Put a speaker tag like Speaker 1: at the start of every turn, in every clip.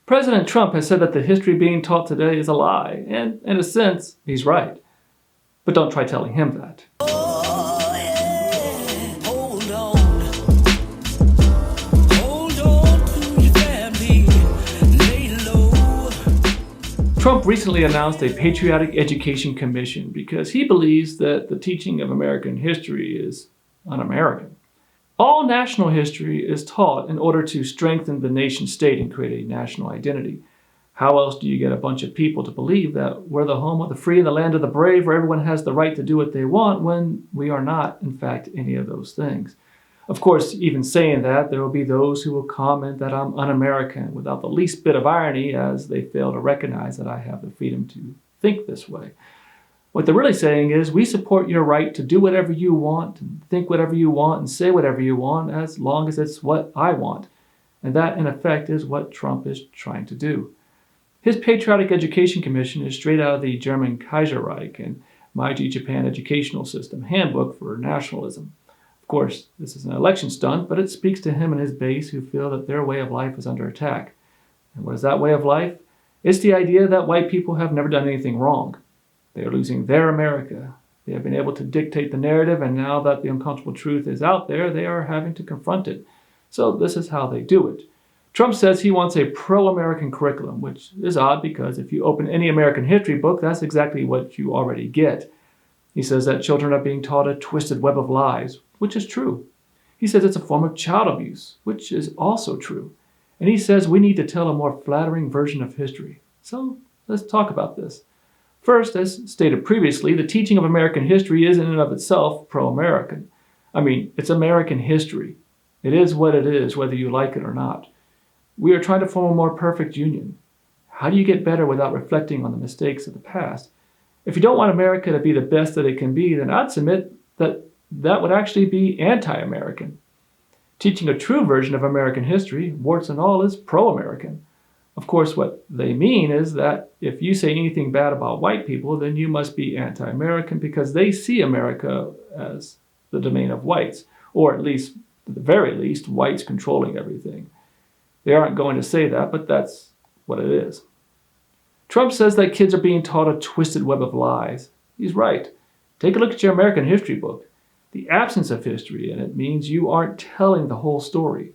Speaker 1: President Trump has said that the history being taught today is a lie, and in a sense, he's right. But don't try telling him that.
Speaker 2: Oh, yeah. Hold on. Hold on to your family. Lay low.
Speaker 1: Trump recently announced a Patriotic Education Commission because he believes that the teaching of American history is un-American. All national history is taught in order to strengthen the nation state and create a national identity. How else do you get a bunch of people to believe that we're the home of the free and the land of the brave, where everyone has the right to do what they want, when we are not, in fact, any of those things? Of course, even saying that, there will be those who will comment that I'm un-American without the least bit of irony, as they fail to recognize that I have the freedom to think this way. What they're really saying is, we support your right to do whatever you want, and think whatever you want, and say whatever you want, as long as it's what I want. And that, in effect, is what Trump is trying to do. His Patriotic Education Commission is straight out of the German Kaiserreich and Meiji Japan Educational System Handbook for Nationalism. Of course, this is an election stunt, but it speaks to him and his base who feel that their way of life is under attack. And what is that way of life? It's the idea that white people have never done anything wrong. They are losing their America. They have been able to dictate the narrative, and now that the uncomfortable truth is out there, they are having to confront it. So this is how they do it. Trump says he wants a pro-American curriculum, which is odd because if you open any American history book, that's exactly what you already get. He says that children are being taught a twisted web of lies, which is true. He says it's a form of child abuse, which is also true. And he says we need to tell a more flattering version of history. So let's talk about this. First, as stated previously, the teaching of American history is in and of itself pro-American. I mean, it's American history. It is what it is, whether you like it or not. We are trying to form a more perfect union. How do you get better without reflecting on the mistakes of the past? If you don't want America to be the best that it can be, then I'd submit that that would actually be anti-American. Teaching a true version of American history, warts and all, is pro-American. Of course, what they mean is that if you say anything bad about white people, then you must be anti-American because they see America as the domain of whites, or at least, at the very least, whites controlling everything. They aren't going to say that, but that's what it is. Trump says that kids are being taught a twisted web of lies. He's right. Take a look at your American history book. The absence of history in it means you aren't telling the whole story.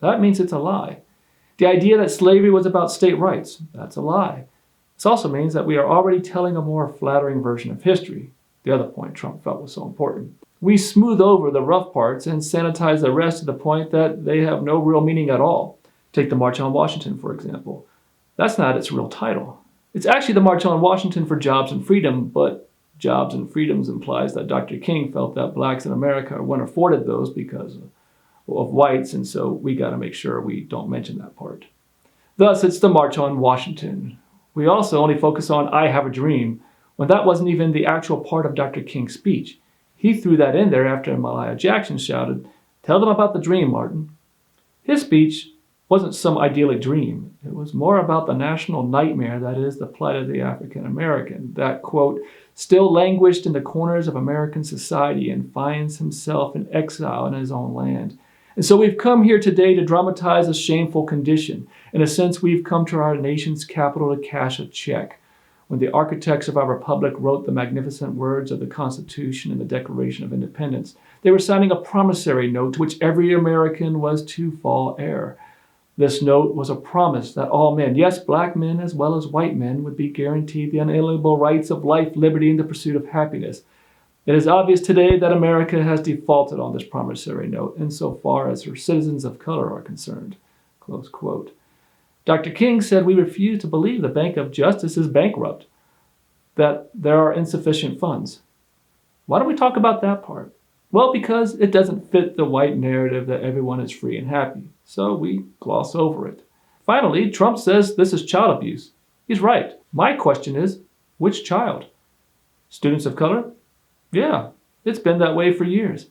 Speaker 1: That means it's a lie. The idea that slavery was about state rights, that's a lie. This also means that we are already telling a more flattering version of history, the other point Trump felt was so important. We smooth over the rough parts and sanitize the rest to the point that they have no real meaning at all. Take the March on Washington, for example. That's not its real title. It's actually the March on Washington for Jobs and Freedom, but Jobs and Freedoms implies that Dr. King felt that blacks in America weren't afforded those because of whites, and so we got to make sure we don't mention that part. Thus, it's the March on Washington. We also only focus on I Have a Dream, when that wasn't even the actual part of Dr. King's speech. He threw that in there after Malia Jackson shouted, "Tell them about the dream, Martin." His speech wasn't some idyllic dream. It was more about the national nightmare that is the plight of the African American, that, quote, still languished in the corners of American society and finds himself in exile in his own land. And so we've come here today to dramatize a shameful condition. In a sense, we've come to our nation's capital to cash a check. When the architects of our republic wrote the magnificent words of the Constitution and the Declaration of Independence, they were signing a promissory note to which every American was to fall heir. This note was a promise that all men, yes, black men as well as white men, would be guaranteed the unalienable rights of life, liberty, and the pursuit of happiness. It is obvious today that America has defaulted on this promissory note insofar as her citizens of color are concerned. Close quote. Dr. King said we refuse to believe the Bank of Justice is bankrupt, that there are insufficient funds. Why don't we talk about that part? Well, because it doesn't fit the white narrative that everyone is free and happy, so we gloss over it. Finally, Trump says this is child abuse. He's right. My question is, which child? Students of color? Yeah, it's been that way for years.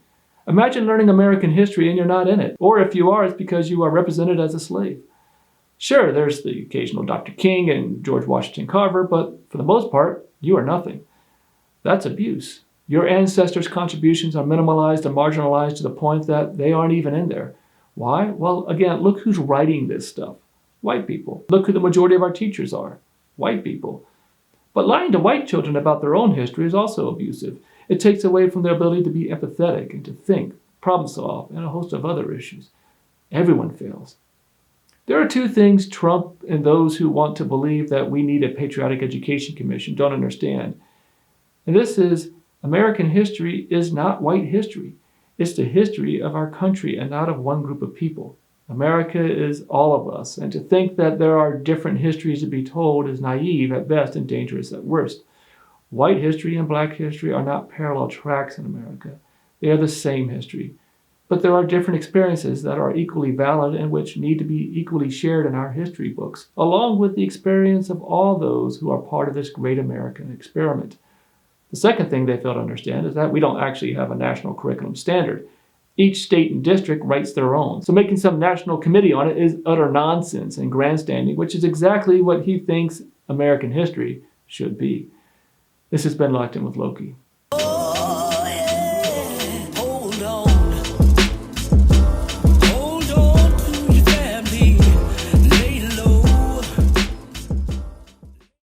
Speaker 1: Imagine learning American history and you're not in it, or if you are, it's because you are represented as a slave. Sure, there's the occasional Dr. King and George Washington Carver, but for the most part, you are nothing. That's abuse. Your ancestors' contributions are minimalized and marginalized to the point that they aren't even in there. Why? Well, again, look who's writing this stuff. White people. Look who the majority of our teachers are. White people. But lying to white children about their own history is also abusive. It takes away from their ability to be empathetic and to think, problem solve, and a host of other issues. Everyone fails. There are two things Trump and those who want to believe that we need a Patriotic Education Commission don't understand. And this is, American history is not white history. It's the history of our country and not of one group of people. America is all of us, and to think that there are different histories to be told is naive at best and dangerous at worst. White history and black history are not parallel tracks in America. They are the same history. But there are different experiences that are equally valid and which need to be equally shared in our history books, along with the experience of all those who are part of this great American experiment. The second thing they fail to understand is that we don't actually have a national curriculum standard. Each state and district writes their own. So making some national committee on it is utter nonsense and grandstanding, which is exactly what he thinks American history should be. This has been Locked In with Loki.